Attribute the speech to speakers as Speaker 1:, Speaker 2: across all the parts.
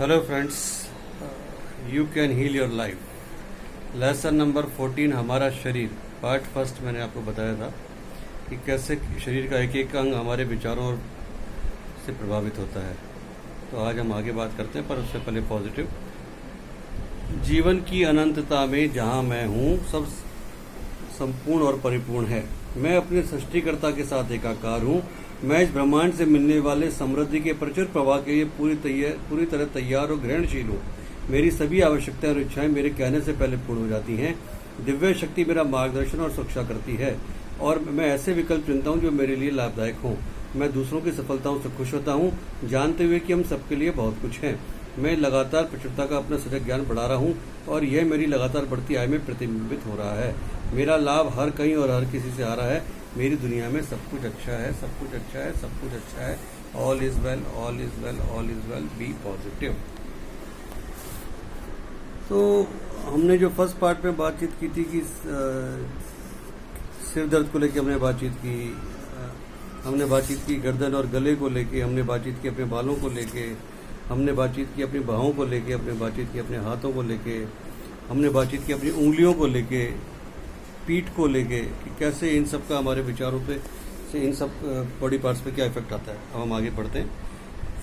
Speaker 1: Hello friends, you can heal your life. Lesson number 14, हमारा शरीर, part first. मैंने आपको बताया था कि कैसे शरीर का एक एक अंग हमारे विचारों से प्रभावित होता है। तो आज हम आगे बात करते हैं, पर उससे पहले पॉजिटिव। जीवन की अनंतता में जहाँ मैं हूँ, सब संपूर्ण और परिपूर्ण है। मैं अपने सृष्टिकर्ता के साथ एकाकार हूँ। मैं इस ब्रह्मांड से मिलने वाले समृद्धि के प्रचुर प्रवाह के लिए पूरी तरह तैयार और ग्रहणशील हूँ। मेरी सभी आवश्यकताएं और इच्छाएं मेरे कहने से पहले पूर्ण हो जाती हैं। दिव्य शक्ति मेरा मार्गदर्शन और सुरक्षा करती है और मैं ऐसे विकल्प चुनता हूँ जो मेरे लिए लाभदायक हों। मैं दूसरों की सफलताओं से खुश होता हूँ, जानते हुए कि हम सबके लिए बहुत कुछ हैं। मैं लगातार प्रचुरता का अपना सजग ज्ञान बढ़ा रहा हूँ और यह मेरी लगातार बढ़ती आय में प्रतिबिंबित हो रहा है। मेरा लाभ हर कहीं और हर किसी से आ रहा है। मेरी दुनिया में सब कुछ अच्छा है, सब कुछ अच्छा है, सब कुछ अच्छा है। All is well, all is well, all is well. Be positive. तो हमने जो फर्स्ट पार्ट में बातचीत की थी कि सिर दर्द को लेके हमने बातचीत की गर्दन और गले को लेके, हमने बातचीत की अपने बालों को लेके, हमने बातचीत की अपनी बाहों को लेके, हमने बातचीत की अपने हाथों को लेके, हमने बातचीत की अपनी उंगलियों को लेके, पीठ को लेके, कि कैसे इन सब का हमारे विचारों पे से इन सब बॉडी पार्ट्स पे क्या इफेक्ट आता है। अब हम आगे बढ़ते हैं।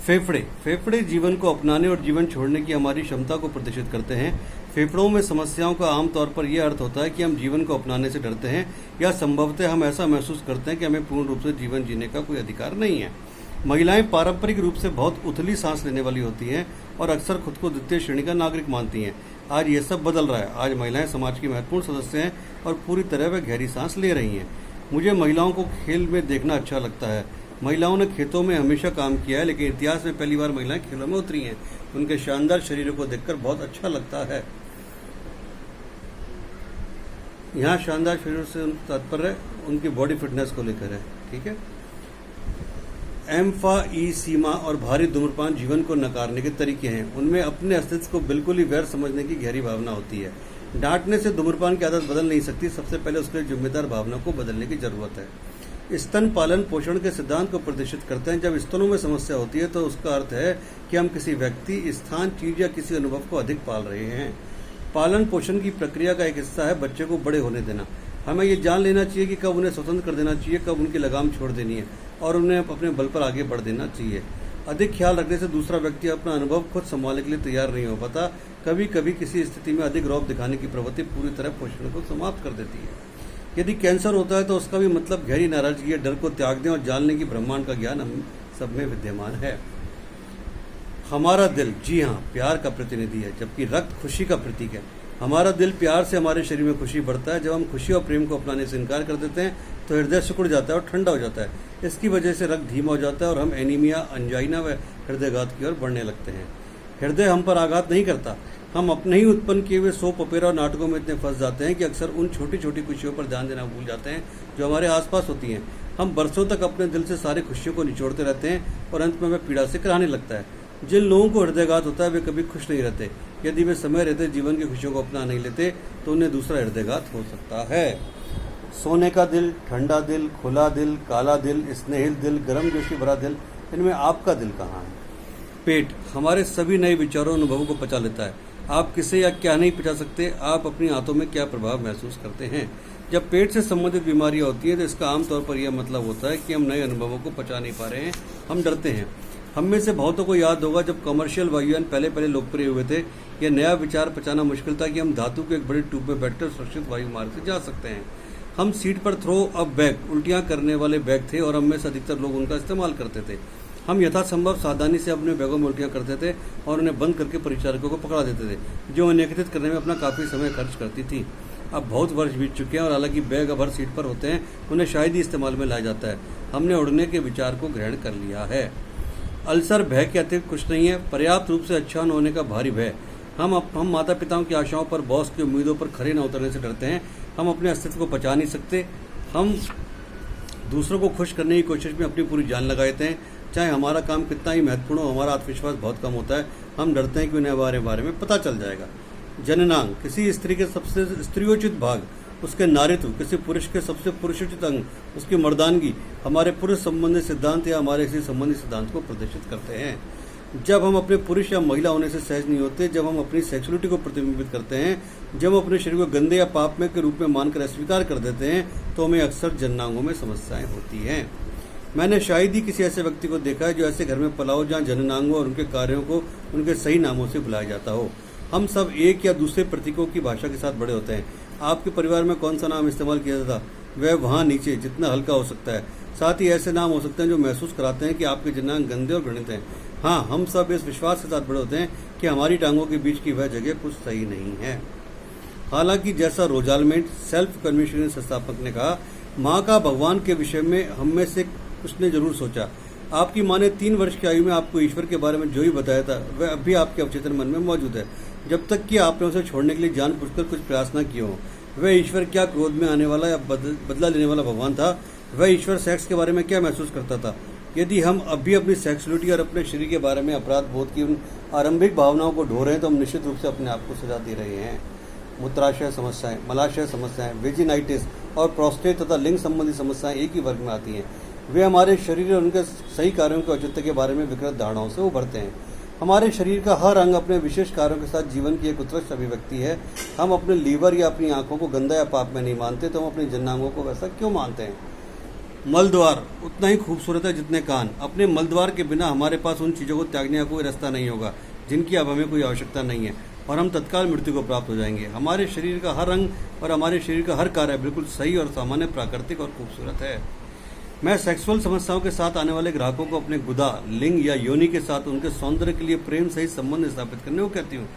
Speaker 1: फेफड़े जीवन को अपनाने और जीवन छोड़ने की हमारी क्षमता को प्रदर्शित करते हैं। फेफड़ों में समस्याओं का आमतौर पर यह अर्थ होता है कि हम जीवन को अपनाने से डरते हैं या संभवतः हम ऐसा महसूस करते हैं कि हमें पूर्ण रूप से जीवन जीने का कोई अधिकार नहीं है। महिलाएं पारंपरिक रूप से बहुत उथली सांस लेने वाली होती हैं और अक्सर खुद को द्वितीय श्रेणी का नागरिक मानती हैं। आज ये सब बदल रहा है। आज महिलाएं समाज की महत्वपूर्ण सदस्य हैं और पूरी तरह वे गहरी सांस ले रही हैं। मुझे महिलाओं को खेल में देखना अच्छा लगता है। महिलाओं ने खेतों में हमेशा काम किया है, लेकिन इतिहास में पहली बार महिलाएं खेलों में उतरी हैं। उनके शानदार शरीरों को देखकर बहुत अच्छा लगता है। यहाँ शानदार शरीर से तात्पर्य उनकी बॉडी फिटनेस को लेकर है। ठीक है। एम्फाईसीमा और भारी धूम्रपान जीवन को नकारने के तरीके हैं। उनमें अपने अस्तित्व को बिल्कुल ही व्यर्थ समझने की गहरी भावना होती है। डांटने से धूम्रपान की आदत बदल नहीं सकती। सबसे पहले उसके जिम्मेदार भावना को बदलने की जरूरत है। स्तन पालन पोषण के सिद्धांत को प्रदर्शित करते हैं। जब स्तनों में समस्या होती है तो उसका अर्थ है कि हम किसी व्यक्ति, स्थान, चीज या किसी अनुभव को अधिक पाल रहे हैं। पालन पोषण की प्रक्रिया का एक हिस्सा है बच्चे को बड़े होने देना। हमें ये जान लेना चाहिए कि कब उन्हें स्वतंत्र कर देना चाहिए, कब उनकी लगाम छोड़ देनी है और उन्हें अपने बल पर आगे बढ़ देना चाहिए। अधिक ख्याल रखने से दूसरा व्यक्ति अपना अनुभव खुद संभालने के लिए तैयार नहीं हो पाता। कभी कभी किसी स्थिति में अधिक रौब दिखाने की प्रवृत्ति पूरी तरह पोषण को समाप्त कर देती है। यदि कैंसर होता है तो उसका भी मतलब गहरी नाराजगी या डर को त्याग दें और जान लें कि ब्रह्मांड का ज्ञान हम सब में विद्यमान है। हमारा दिल, जी हाँ, प्यार का प्रतिनिधि है, जबकि रक्त खुशी का प्रतीक है। हमारा दिल प्यार से हमारे शरीर में खुशी बढ़ता है। जब हम खुशी और प्रेम को अपनाने से इनकार कर देते हैं तो हृदय सिकुड़ जाता है और ठंडा हो जाता है। इसकी वजह से रक्त धीमा हो जाता है और हम एनीमिया, अंजाइना व हृदयघात की ओर बढ़ने लगते हैं। हृदय हम पर आघात नहीं करता। हम अपने ही उत्पन्न किए हुए सोप ओपेरा और नाटकों में इतने फंस जाते हैं कि अक्सर उन छोटी छोटी खुशियों पर ध्यान देना भूल जाते हैं जो हमारे आसपास होती हैं। हम बरसों तक अपने दिल से सारी खुशियों को निचोड़ते रहते हैं और अंत में वह पीड़ा से कराने लगता है। जिन लोगों को हृदयघात होता है वे कभी खुश नहीं रहते। यदि वे समय रहते जीवन की खुशियों को अपना नहीं लेते तो उन्हें दूसरा हृदयघात हो सकता है। सोने का दिल, ठंडा दिल, खुला दिल, काला दिल, स्नेहिल दिल, गर्म जोशी भरा दिल, इनमें आपका दिल कहाँ है? पेट हमारे सभी नए विचारों और अनुभवों को पचा लेता है। आप किसे या क्या नहीं पचा सकते। आप अपनी आंतों में क्या प्रभाव महसूस करते हैं। जब पेट से संबंधित बीमारियां होती हैं तो इसका आमतौर पर यह मतलब होता है कि हम नए अनुभवों को पचा नहीं पा रहे हैं, हम डरते हैं। हम में से बहुतों को याद होगा जब कमर्शियल वायुयान पहले लोकप्रिय हुए थे, यह नया विचार पचाना मुश्किल था कि हम धातु के एक बड़ी ट्यूब में बैठकर सुरक्षित वायु मार्ग से जा सकते हैं। हम सीट पर थ्रो अप बैग, उल्टियां करने वाले बैग थे और हम में से अधिकतर लोग उनका इस्तेमाल करते थे। हम यथासंभव सावधानी से अपने बैगों में उल्टियां करते थे और उन्हें बंद करके परिचारकों को पकड़ा देते थे, जो उन्हें एकत्रित करने में अपना काफ़ी समय खर्च करती थी। अब बहुत वर्ष बीत चुके हैं और हालांकि बैग अब हर सीट पर होते हैं, उन्हें शायद ही इस्तेमाल में लाया जाता है। हमने उड़ने के विचार को ग्रहण कर लिया है। अल्सर भय के अतिरिक्त कुछ नहीं है, पर्याप्त रूप से अच्छा न होने का भारी भय। हम माता पिताओं की आशाओं पर, बॉस की उम्मीदों पर खरे न उतरने से डरते हैं। हम अपने अस्तित्व को पचा नहीं सकते। हम दूसरों को खुश करने की कोशिश में अपनी पूरी जान लगा देते हैं। चाहे हमारा काम कितना ही महत्वपूर्ण हो, हमारा आत्मविश्वास बहुत कम होता है। हम डरते हैं कि उन्हें हमारे बारे में पता चल जाएगा। जननांग किसी स्त्री के सबसे स्त्रियोचित भाग, उसके नारित्व, किसी पुरुष के सबसे पुरुषोचित अंग, उसकी मर्दानगी हमारे पुरुष संबंधी सिद्धांत या हमारे किसी संबंधी सिद्धांत को प्रदर्शित करते हैं। जब हम अपने पुरुष या महिला होने से सहज नहीं होते, जब हम अपनी सेक्सुअलिटी को प्रतिबिंबित करते हैं, जब हम अपने शरीर को गंदे या पापमय के रूप में मानकर अस्वीकार कर देते हैं, तो हमें अक्सर जननांगों में समस्याएं होती हैं। मैंने शायद ही किसी ऐसे व्यक्ति को देखा है जो ऐसे घर में पला हो जहाँ जननांगों और उनके कार्यों को उनके सही नामों से बुलाया जाता हो। हम सब एक या दूसरे प्रतीकों की भाषा के साथ बड़े होते हैं। आपके परिवार में कौन सा नाम इस्तेमाल किया जाता, वह वहाँ नीचे जितना हल्का हो सकता है। साथ ही ऐसे नाम हो सकते हैं जो महसूस कराते हैं कि आपके जननांग गंदे और घृणित हैं। हाँ, हम सब इस विश्वास के साथ बड़े होते हैं कि हमारी टांगों के बीच की वह जगह कुछ सही नहीं है। हालांकि जैसा रोजाल्मेंट सेल्फ कन्विक्शन संस्थापक ने कहा, माँ का भगवान के विषय में हम में से उसने जरूर सोचा। आपकी माँ ने 3 वर्ष की आयु में आपको ईश्वर के बारे में जो ही बताया था वह अब भी आपके अवचेतन मन में मौजूद है, जब तक कि आपने उसे छोड़ने के लिए जानबूझकर कुछ प्रयास न किए हो। वह ईश्वर क्या क्रोध में आने वाला या बदला लेने वाला भगवान था? वह ईश्वर सेक्स के बारे में क्या महसूस करता था? यदि हम अब भी अपनी सेक्सुअलिटी और अपने शरीर के बारे में अपराध बोध की उन आरंभिक भावनाओं को ढो रहे हैं, तो हम निश्चित रूप से अपने आप को सजा दे रहे हैं। मूत्राशय समस्याएं, मलाशय समस्याएं, वेजिनाइटिस और प्रोस्टेट तथा लिंग संबंधी समस्याएं एक ही वर्ग में आती हैं। वे हमारे शरीर और उनके सही कार्यों के औचित्य के बारे में विकृत धारणाओं से उभरते हैं। हमारे शरीर का हर अंग अपने विशेष कार्यों के साथ जीवन की एक उत्कृष्ट अभिव्यक्ति है। हम अपने लीवर या अपनी आंखों को गंदा या पाप में नहीं मानते, तो हम अपनी जननांगों को वैसा क्यों मानते हैं? मलद्वार उतना ही खूबसूरत है जितने कान। अपने मलद्वार के बिना हमारे पास उन चीज़ों को त्यागने का कोई रास्ता नहीं होगा जिनकी अब हमें कोई आवश्यकता नहीं है, और हम तत्काल मृत्यु को प्राप्त हो जाएंगे। हमारे शरीर का हर अंग और हमारे शरीर का हर कार्य बिल्कुल सही और सामान्य, प्राकृतिक और खूबसूरत है। मैं सेक्सुअल समस्याओं के साथ आने वाले ग्राहकों को अपने गुदा, लिंग या योनि के साथ उनके सौंदर्य के लिए प्रेम सहित संबंध स्थापित करने को कहती हूँ।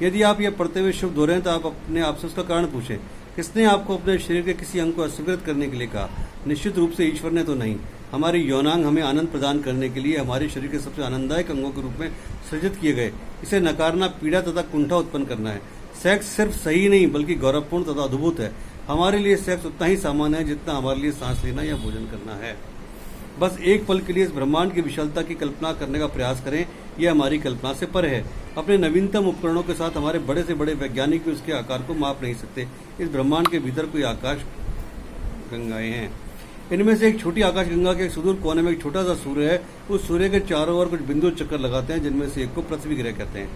Speaker 1: यदि आप यह पढ़ते हुए शुभ हो रहे हैं, तो आप अपने आप से उसका कारण पूछें। किसने आपको अपने शरीर के किसी अंग को अस्वीकृत करने के लिए कहा? निश्चित रूप से ईश्वर ने तो नहीं। हमारे यौनांग हमें आनंद प्रदान करने के लिए हमारे शरीर के सबसे आनंददायक अंगों के रूप में सृजित किए गए। इसे नकारना पीड़ा तथा कुंठा उत्पन्न करना है। सेक्स सिर्फ सही नहीं बल्कि गौरवपूर्ण तथा अद्भुत है। हमारे लिए सेक्स उतना ही सामान्य है जितना हमारे लिए सांस लेना या भोजन करना है। बस एक पल के लिए इस ब्रह्मांड की विशालता की कल्पना करने का प्रयास करें। यह हमारी कल्पना से परे है। अपने नवीनतम उपकरणों के साथ हमारे बड़े से बड़े वैज्ञानिक भी उसके आकार को माप नहीं सकते। इस ब्रह्मांड के भीतर कोई आकाश गंगाएं हैं। इनमें से एक छोटी आकाश गंगा के सुदूर कोने में एक छोटा सा सूर्य है। उस सूर्य के चारों ओर कुछ बिंदु चक्कर लगाते हैं, जिनमें से एक को पृथ्वी ग्रह कहते हैं।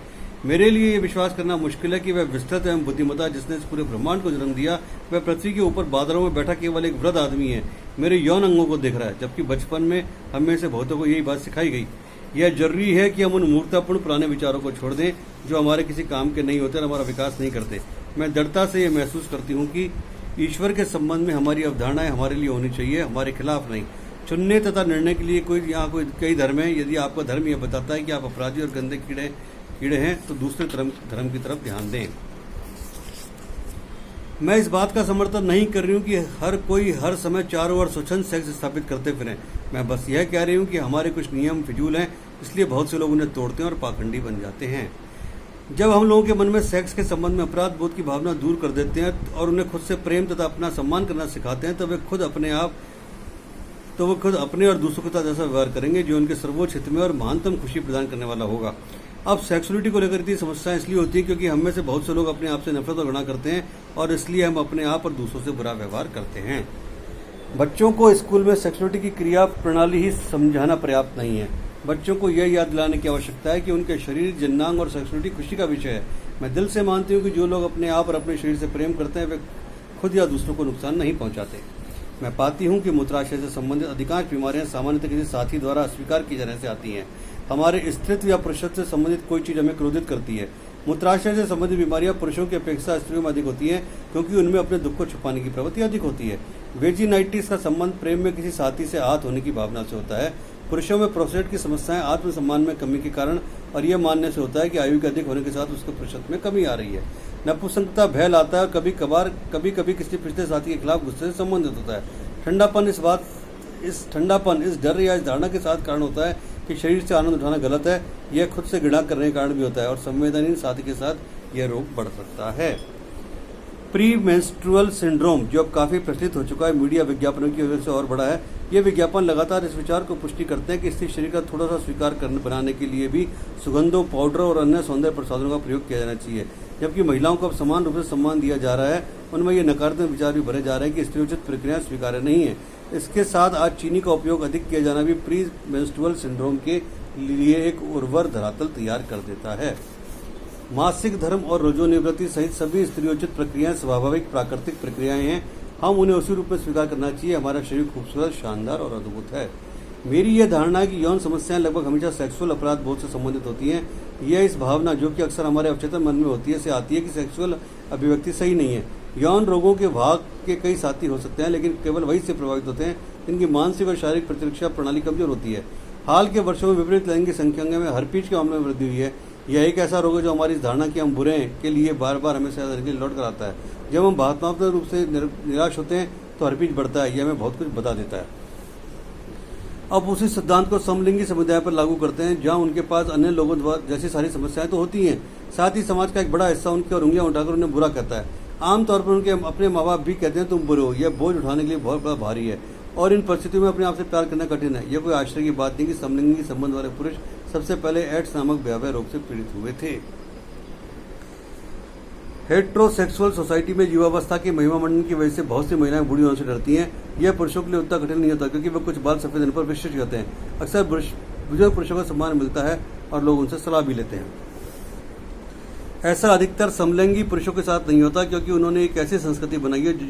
Speaker 1: मेरे लिए यह विश्वास करना मुश्किल है कि वह विस्तृत एवं बुद्धिमत्ता जिसने इस पूरे ब्रह्मांड को जन्म दिया, वह पृथ्वी के ऊपर बादलों में बैठा केवल एक वृद्ध आदमी है। मेरे यौन अंगों को देख रहा है, जबकि बचपन में हम में से बहुतों को यही बात सिखाई गई। यह जरूरी है कि हम उन मूर्खतापूर्ण पुराने विचारों को छोड़ दें जो हमारे किसी काम के नहीं होते और हमारा विकास नहीं करते। मैं दृढ़ता से यह महसूस करती हूँ कि ईश्वर के संबंध में हमारी अवधारणाएं हमारे लिए होनी चाहिए, हमारे खिलाफ नहीं। चुनने तथा निर्णय के लिए कोई कई धर्म है। यदि आपका धर्म यह बताता है कि आप अपराधी और गंदे कीड़े हैं, तो दूसरे धर्म की तरफ ध्यान दें। मैं इस बात का समर्थन नहीं कर रही हूँ कि हर कोई हर समय चारों ओर स्वच्छंद सेक्स स्थापित करते फिरें। मैं बस यह कह रही हूँ कि हमारे कुछ नियम फिजूल हैं, इसलिए बहुत से लोग उन्हें तोड़ते हैं और पाखंडी बन जाते हैं। जब हम लोगों के मन में सेक्स के संबंध में अपराध बोध की भावना दूर कर देते हैं और उन्हें खुद से प्रेम तथा अपना सम्मान करना सिखाते हैं, तो वे खुद अपने और दूसरों के साथ ऐसा व्यवहार करेंगे जो उनके सर्वोच्च हित में और महानतम खुशी प्रदान करने वाला होगा। अब सेक्सुअलिटी को लेकर इतनी समस्याएं इसलिए होती है क्योंकि हम में से बहुत से लोग अपने आप से नफरत और घृणा करते हैं, और इसलिए हम अपने आप और दूसरों से बुरा व्यवहार करते हैं। बच्चों को स्कूल में सेक्सुअलिटी की क्रिया प्रणाली ही समझाना पर्याप्त नहीं है। बच्चों को यह याद दिलाने की आवश्यकता है कि उनके शरीर, जननांग और सेक्सुअलिटी खुशी का विषय है। मैं दिल से मानती हूँ कि जो लोग अपने आप और अपने शरीर से प्रेम करते हैं वे खुद या दूसरों को नुकसान नहीं पहुंचाते। मैं पाती हूँ कि मूत्राशय से संबंधित अधिकांश बीमारियां सामान्यतः किसी साथी द्वारा अस्वीकार किए जाने से आती हैं। हमारे स्त्रीत्व या पुरुषत्व से संबंधित कोई चीज हमें क्रोधित करती है। मूत्राशय से संबंधित बीमारियां पुरुषों की अपेक्षा स्त्रियों में अधिक होती हैं, क्योंकि उनमें अपने दुख को छुपाने की प्रवृत्ति अधिक होती है। वेजिनाइटिस का संबंध प्रेम में किसी साथी से आहत होने की भावना से होता है। पुरुषों में प्रोस्टेट की समस्याएं आत्मसम्मान में कमी के कारण और यह मानने से होता है कि आयु के अधिक होने के साथ उसके पुरुषत्व में कमी आ रही है। नपुंसकता भय लाता है और कभी कभी किसी पिछले साथी के खिलाफ गुस्से से संबंधित होता है। ठंडापन इस डर या इस धारणा के साथ कारण होता है कि शरीर से आनंद उठाना गलत है। यह खुद से घृणा करने के कारण भी होता है, और संवेदनहीन साथी के साथ यह रोग बढ़ सकता है। प्री मेंस्ट्रुअल सिंड्रोम, जो अब काफी प्रचलित हो चुका है, मीडिया विज्ञापनों की वजह से और बड़ा है। ये विज्ञापन लगातार इस विचार को पुष्टि करते हैं कि स्त्री शरीर का थोड़ा सा स्वीकार बनाने के लिए भी सुगंधों, पाउडर और अन्य सौंदर्य प्रसाधनों का प्रयोग किया जाना चाहिए। जबकि महिलाओं को अब समान रूप से सम्मान दिया जा रहा है, उनमें ये नकारात्मक विचार भी भरे जा रहे हैं कि स्त्रीयोचित प्रक्रिया स्वीकार्य नहीं है। इसके साथ आज चीनी का उपयोग अधिक किया जाना भी प्री मेंस्ट्रुअल सिंड्रोम के लिए एक उर्वर धरातल तैयार कर देता है। मासिक धर्म और रोजोनिवृत्ति सहित सभी स्त्रियोचित प्रक्रियाएं स्वाभाविक प्राकृतिक प्रक्रियाएं हैं। हम उन्हें उसी रूप में स्वीकार करना चाहिए। हमारा शरीर खूबसूरत, शानदार और अद्भुत है। मेरी यह धारणा है कि यौन समस्याएं लगभग हमेशा सेक्सुअल अपराध बोध से संबंधित होती हैं। यह इस भावना, जो कि अक्सर हमारे अवचेतन मन में होती है, से आती है कि सेक्सुअल अभिव्यक्ति सही नहीं है। यौन रोगों के भाग के कई साथी हो सकते हैं, लेकिन केवल वही से प्रभावित होते हैं जिनकी मानसिक और शारीरिक प्रतिरक्षा प्रणाली कमजोर होती है। हाल के वर्षों में विपरीत लैंगिक संख्या में हर्पीज के मामले में वृद्धि हुई है। यह एक ऐसा रोग है जो हमारी इस धारणा कि हम बुरे हैं के लिए बार बार हमें लौट कर आता है। जब हम भावनात्मक रूप से निराश होते हैं तो हर्पीज बढ़ता है। यह हमें बहुत कुछ बता देता है। अब उसी सिद्धांत को समलिंगी समुदाय पर लागू करते हैं, जहां उनके पास अन्य लोगों द्वारा जैसी सारी समस्याएं तो होती हैं, साथ ही समाज का एक बड़ा हिस्सा उनकी और उंगलियां उठाकर उन्हें बुरा कहता है। आमतौर पर उनके अपने माँ बाप भी कहते हैं तुम बुरे हो। यह बोझ उठाने के लिए बहुत बड़ा भारी है और इन परिस्थितियों में अपने आप से प्यार करना कठिन है। यह कोई आश्चर्य की बात नहीं कि समलिंगी संबंध वाले पुरुष सबसे पहले एड्स नामक भयावह रोग से पीड़ित हुए थे। हेट्रोसेक्सुअल सोसाइटी में युवावस्था की महिमा मंडन की वजह से बहुत सी महिलाएं बूढ़ी होने से डरती हैं। यह पुरुषों के लिए उतना कठिन नहीं होता, क्योंकि वे कुछ बाल सफेद होने पर विशिष्ट होते हैं। अक्सर बुजुर्ग पुरुषों को सम्मान मिलता है और लोग उनसे सलाह भी लेते हैं। ऐसा अधिकतर समलिंगी पुरुषों के साथ नहीं होता, क्योंकि उन्होंने एक ऐसी संस्कृति बनाई है जो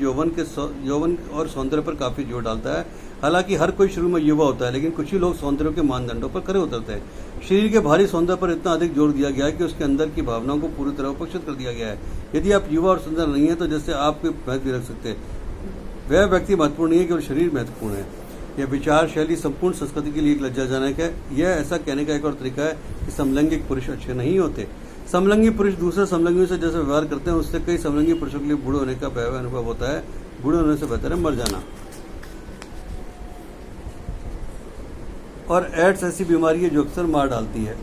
Speaker 1: यौवन और सौंदर्य पर काफी जोर डालता है। हालांकि हर कोई शुरू में युवा होता है, लेकिन कुछ ही लोग सौंदर्य के मानदंडों पर खरे उतरते हैं। शरीर के भारी सौंदर्य पर इतना अधिक जोर दिया गया है कि उसके अंदर की भावनाओं को पूरी तरह उपेक्षित कर दिया गया है। यदि आप युवा और सुंदर नहीं है तो जैसे आप कोई महत्व रख सकते, वह व्यक्ति महत्वपूर्ण नहीं है, केवल शरीर महत्वपूर्ण है। यह विचार शैली संपूर्ण संस्कृति के लिए एक लज्जाजनक है। यह ऐसा कहने का एक और तरीका है कि समलैंगिक पुरुष अच्छे नहीं होते। समलिंगी पुरुष दूसरे समलिंगियों से जैसे व्यवहार करते हैं, उससे कई समलिंगी पुरुषों के लिए बूढ़े होने का भयावह अनुभव होता है। बूढ़े होने से बेहतर है मर जाना। और एड्स ऐसी बीमारी है जो अक्सर मार डालती है।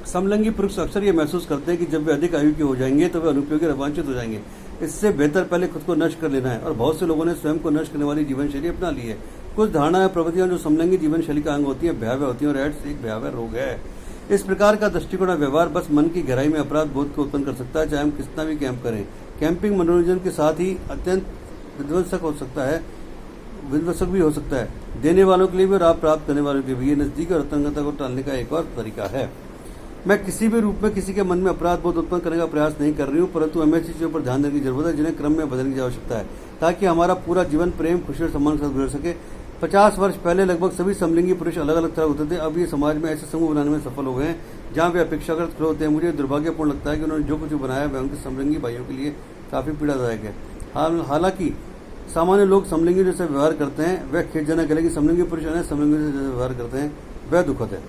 Speaker 1: समलिंगी पुरुष अक्सर ये महसूस करते हैं कि जब वे अधिक आयु के हो जाएंगे तो वे अनुपयोगी और वांछित हो जाएंगे। इससे बेहतर पहले खुद को नष्ट कर लेना है, और बहुत से लोगों ने स्वयं को नष्ट करने वाली जीवन शैली अपना ली है। कुछ धारणाएं प्रवृत्तियां जो समलिंगी जीवन शैली का अंग होती है भयावह होती है, और एड्स एक भयावह रोग है। इस प्रकार का दृष्टिकोण और व्यवहार बस मन की गहराई में अपराध बोध को उत्पन्न कर सकता है, चाहे हम कितना भी कैंप करें। कैंपिंग मनोरंजन के साथ ही अत्यंत विध्वंसक भी हो सकता है, देने वालों के लिए भी और आप प्राप्त करने वालों के लिए भी। ये नजदीक और आतंकता को टालने का एक और तरीका है। मैं किसी भी रूप में किसी के मन में अपराध बोध उत्पन्न करने का प्रयास नहीं कर रही हूँ, परंतु हमें ऐसी चीजों पर ध्यान देने की जरूरत है जिन्हें क्रम में बदलने की आवश्यकता है, ताकि हमारा पूरा जीवन प्रेम, खुशी और सम्मान के साथ गुजर सके। 50 वर्ष पहले लगभग सभी समलिंगी पुरुष अलग अलग तरह होते थे। अब ये समाज में ऐसे समूह बनाने में सफल हो गए हैं जहाँ वे अपेक्षाकृत खड़े होते हैं। मुझे दुर्भाग्यपूर्ण लगता है कि उन्होंने जो कुछ बनाया वह उनके समलिंगी भाइयों के लिए काफी पीड़ादायक है। हालांकि सामान्य लोग समलिंगी जैसे व्यवहार करते हैं वह खेदजनक है, लेकिन समलिंगी पुरुष अन्य समलिंगी जैसे व्यवहार करते हैं वह दुखद है।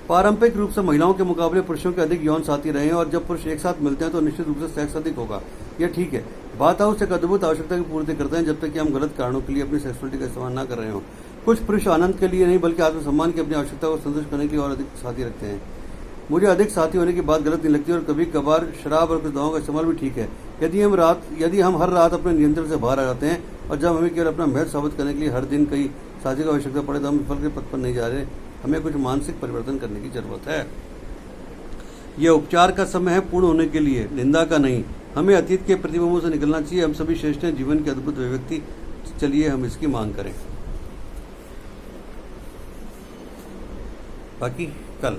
Speaker 1: पारंपरिक रूप से महिलाओं के मुकाबले पुरुषों के अधिक यौन साथी रहे हैं, और जब पुरुष एक साथ मिलते हैं तो निश्चित रूप से सेक्स अधिक होगा। यह ठीक है। बात हाउस एक अद्भुत आवश्यकता की पूर्ति करते हैं, जब तक कि हम गलत कारणों के लिए अपनी सेक्सुअलिटी का इस्तेमाल न कर रहे हों। कुछ पुरुष आनंद के लिए नहीं बल्कि आत्मसम्मान की अपनी आवश्यकता को संतुष्ट करने के लिए और अधिक साथी रखते हैं। मुझे अधिक साथी होने की बात गलत नहीं लगती, और कभी कभार शराब और कुछ दवाओं का इस्तेमाल भी ठीक है, यदि हम हर रात अपने नियंत्रण से बाहर आ जाते हैं। और जब हमें केवल अपना महत्व साबित करने के लिए हर दिन कई साथी की आवश्यकता पड़े तो हम विफल के पथ पर नहीं जा रहे। हमें कुछ मानसिक परिवर्तन करने की जरूरत है। यह उपचार का समय है, पूर्ण होने के लिए, निंदा का नहीं। हमें अतीत के प्रतिबिंबों से निकलना चाहिए। हम सभी श्रेष्ठ हैं, जीवन की अद्भुत अभिव्यक्ति। चलिए हम इसकी मांग करें। बाकी कल